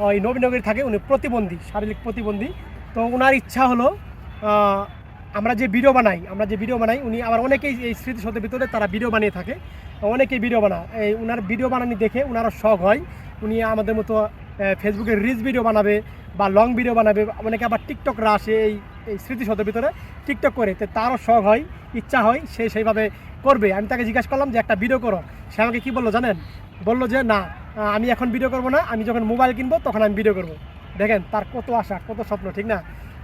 ওই নবীনগরী থাকে, উনি প্রতিবন্ধী, শারীরিক প্রতিবন্ধী। তো ওনার ইচ্ছা হলো আমরা যে ভিডিও বানাই উনি আবার অনেকেই এই স্মৃতিসৌধের ভিতরে তারা ভিডিও বানিয়ে থাকে, অনেকেই ভিডিও বানায়। এই ওনার ভিডিও বানানি দেখে ওনারও শখ হয় উনি আমাদের মতো ফেসবুকে রিলস ভিডিও বানাবে বা লং ভিডিও বানাবে। অনেকে আবার টিকটকরা আসে এই এই স্মৃতিসৌধের ভিতরে টিকটক করে, তো তারও শখ হয়, ইচ্ছা হয়, সে সেইভাবে করবে। আমি তাকে জিজ্ঞাসা করলাম যে একটা ভিডিও করো, সে আমাকে কী বললো জানেন? বললো যে না, আমি এখন ভিডিও করবো না, আমি যখন মোবাইল কিনবো তখন আমি ভিডিও করবো। দেখেন তার কত আশা, কত স্বপ্ন, ঠিক না?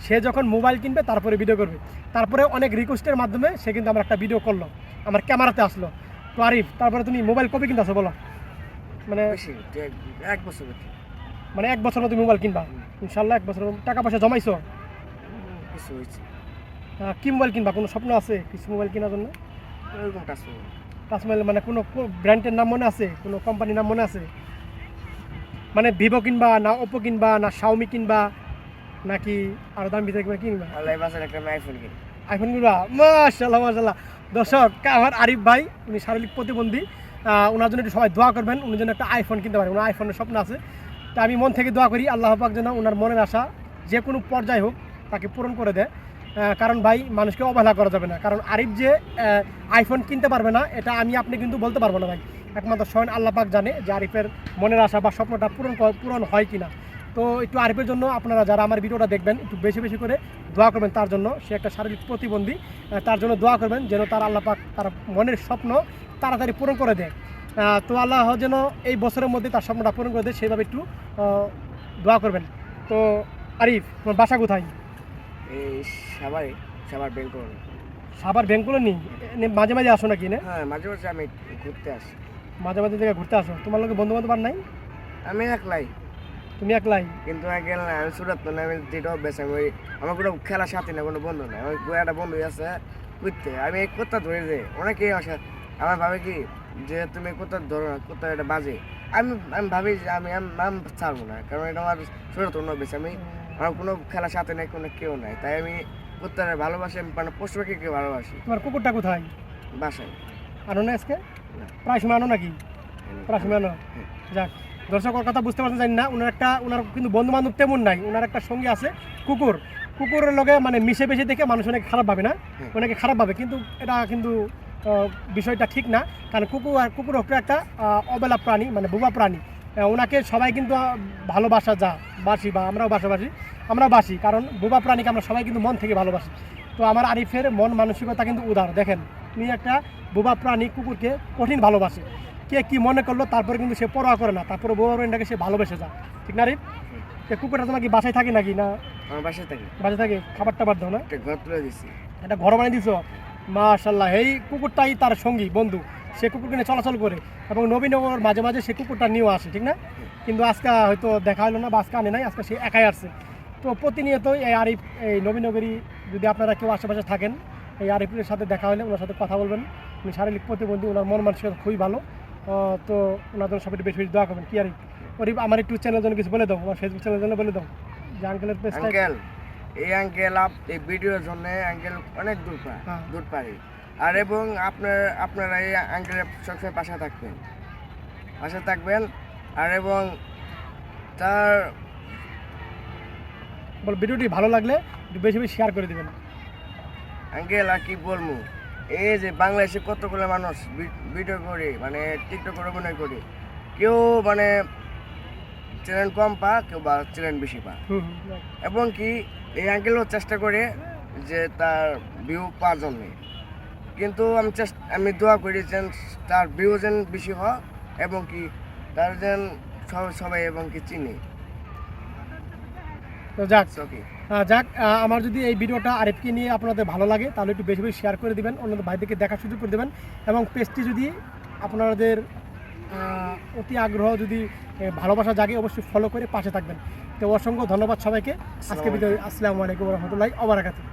সে যখন মোবাইল কিনবে তারপরে ভিডিও করবে। তারপরে অনেক রিকোয়েস্টের মাধ্যমে সে কিন্তু আমার একটা ভিডিও করলো, আমার ক্যামেরাতে আসলো। তো আরিফ, তারপরে তুমি মোবাইল কবে কিনতে আসো বলো? মানে এক বছর মানে 1 বছর তুমি মোবাইল কিনবা ইনশাল্লাহ? 1 বছর টাকা পয়সা জমাইছো? কিছু হয়েছে। কি মোবাইল কিনবা? কোনো স্বপ্ন আছে কিছু মোবাইল কেনার জন্য? এরকম টাচ টাচ মোবাইল মানে কোনো ব্র্যান্ডের নাম মনে আছে? কোনো কোম্পানির নাম মনে আছে? মানে ভিভো কিনবা না ওপো কিনবা না শাওমি কিনবা নাকি আরো দাম ভিতরে কিনবা? আল্লাহ বাসার একটা আইফোন কিনি। আইফোন কিনবা? মাশাআল্লাহ মাশাআল্লাহ। দর্শক, আমার আরিফ ভাই উনি শারীরিক প্রতিবন্ধী, ওনার জন্য একটু সবাই দোয়া করবেন, উনি যেন একটা আইফোন কিনতে পারেন। ওনার আইফোনের স্বপ্ন আছে। তা আমি মন থেকে দোয়া করি আল্লাহ পাক যেন ওনার মনের আশা যে কোনো পর্যায়ে হোক তাকে পূরণ করে দেয়। কারণ ভাই, মানুষকে অবহেলা করা যাবে না। কারণ আরিফ যে আইফোন কিনতে পারবে না এটা আমি আপনি কিন্তু বলতে পারবো না ভাই, একমাত্র স্বয়ং আল্লাহ পাক জানে যে আরিফের মনের আশা বা স্বপ্নটা পূরণ হয় কিনা। তো একটু আরিফের জন্য আপনারা যারা আমার ভিডিওটা দেখবেন একটু বেশি বেশি করে দোয়া করবেন তার জন্য। সে একটা শারীরিক প্রতিবন্ধী, তার জন্য দোয়া করবেন যেন তার আল্লাহ পাক তার মনের স্বপ্ন তাড়াতাড়ি পূরণ করে দেয়। তো আল্লাহ যেন এই বছরের মধ্যে তার স্বপ্নটা পূরণ করে দেয়, সেইভাবে একটু দোয়া করবেন। তো আরিফ, তোমার বাসা কোথায়? এই সাভার বেঙ্গল। সাভার ব্যাংকগুলো নেই, মাঝে মাঝে আসো নাকি? না, হ্যাঁ, মাঝে মাঝে আমি ঘুরতে আসি। মাঝে মাঝে থেকে ঘুরতে আসো। তোমার লোকে বন্ধু বান্ধব আর নাই? আমি একলাই। তুমি একলাই? কিন্তু গেল না, আমি সুরত না, আমি যেটা অভ্যাস আমি আমার কোনো খেলার সাথে না, কোনো বন্ধু নাই। আমার একটা বন্ধু আছে ঘুরতে, আমি এই কোথা ধরে যাই। অনেকেই আসে, আমার ভাবে কি যে তুমি কোথা ধরো না, কোথা এটা বাজে। আমি আমি ভাবি যে আমি ছাড়বো না, কারণ এটা আমার সুরত অভ্যাস। আমার কোনো খেলার সাথে নেই, কোনো কেউ নাই, তাই আমি কুত্তারে ভালোবাসি। আমি মানে পশু পাখিকে ভালোবাসি। তোমার কুকুরটা কোথায়? বাসায় আনো না আজকে? প্রায় সময় আনো নাকি? প্রায় সময় আনো? যাক, দর্শক ওর কথা বুঝতে পারছেন, জানি না। ওনার কিন্তু বন্ধু বান্ধব তেমন নাই। ওনার একটা সঙ্গী আছে কুকুরের লগে মানে মিশে বেশি দেখে মানুষ অনেক খারাপ ভাবে, না অনেকে খারাপ ভাবে, কিন্তু এটা কিন্তু বিষয়টা ঠিক না। কারণ কুকুর হচ্ছে একটা অবেলা প্রাণী, মানে বোবা প্রাণী। ওনাকে সবাই কিন্তু বাসি বা আমরাও আমরাও বাসি, কারণ বোবা প্রাণীকে আমরা সবাই কিন্তু মন থেকে ভালোবাসি। তো আমার আরিফের মন মানসিকতা কিন্তু উদার। দেখেন, উনি একটা বোবা প্রাণী কুকুরকে কঠিন ভালোবাসে। কে কি মনে করলো তারপরে কিন্তু সে পরোয়া করে না, তারপরে বোবা প্রাণীটাকে সে ভালোবেসে যায়, ঠিক না আরিফ? কুকুরটা তোমার কি বাসায় থাকে নাকি? না, আমার বাসায় থাকি। বাসায় থাকে। খাবার টাবার দাও না? ঘর তুলে দিচ্ছি। এটা ঘর বানিয়ে দিছো? মাশাআল্লাহ। এই কুকুরটাই তার সঙ্গী বন্ধু, সে কুকুরকে নিয়ে চলাচল করে এবং নবীনগর মাঝে মাঝে সে কুকুরটা নিয়েও আসে, ঠিক না? কিন্তু আজকে হয়তো দেখা হলো না বা আজকে আনে নাই, আজকে সে একাই আসছে। তো প্রতিনিয়ত এই আরিফ এই নবীনগরী, যদি আপনারা কেউ আশেপাশে থাকেন, এই আরিফের সাথে দেখা হলে ওনার সাথে কথা বলবেন। উনি শারীরিক প্রতিবন্ধী, ওনার মন মানসিকতা খুবই ভালো। তো ওনার জন্য সবাই বেশি বেশি দোয়া করবেন। কি আরিফ, আমার একটু চ্যানেলের জন্য কিছু বলে দাও, আমার ফেসবুক চ্যানেলের জন্য বলে দাও যে আঙ্কেলের পেজটা। এই আঙ্কেল এই ভিডিওর জন্য আঙ্কেল অনেক দূর পারে। আর এবং আপনারা এই আঙ্কেলের সবসময় পাশে থাকবেন। আর এবং তার ভিডিওটি ভালো লাগলে একটু বেশি বেশি শেয়ার করে দেবেন। আঙ্কেল আর কি বলবো, এই যে বাংলাদেশে কতগুলো মানুষ ভিডিও করে, মানে টিকটক করে অভিনয় করে, কেউ মানে চ্যানেল কম পা, কেউ বা চ্যানেল বেশি পা। এবং কি এই আঙ্কেলও চেষ্টা করে যে তার ভিউ পাওয়ার জন্য, কিন্তু আমি দোয়া করি যেন তার ভিউ যেন বেশি হয় এবং কি তার যেন সবাই এবং কি চিনি। তো যাক, আমার যদি এই ভিডিওটা আরিফকে নিয়ে আপনাদের ভালো লাগে তাহলে একটু বেশি বেশি শেয়ার করে দেবেন, অন্যদের ভাইদেরকে দেখার সুযোগ করে দেবেন। এবং পেজটি যদি আপনাদের অতি আগ্রহ যদি ভালোবাসা জাগে অবশ্যই ফলো করে পাশে থাকবেন। তো অসংখ্য ধন্যবাদ সবাইকে। আজকে ভিডিও। আসসালামু আলাইকুম ওয়া রাহমাতুল্লাহি ওয়া বারাকাতুহু।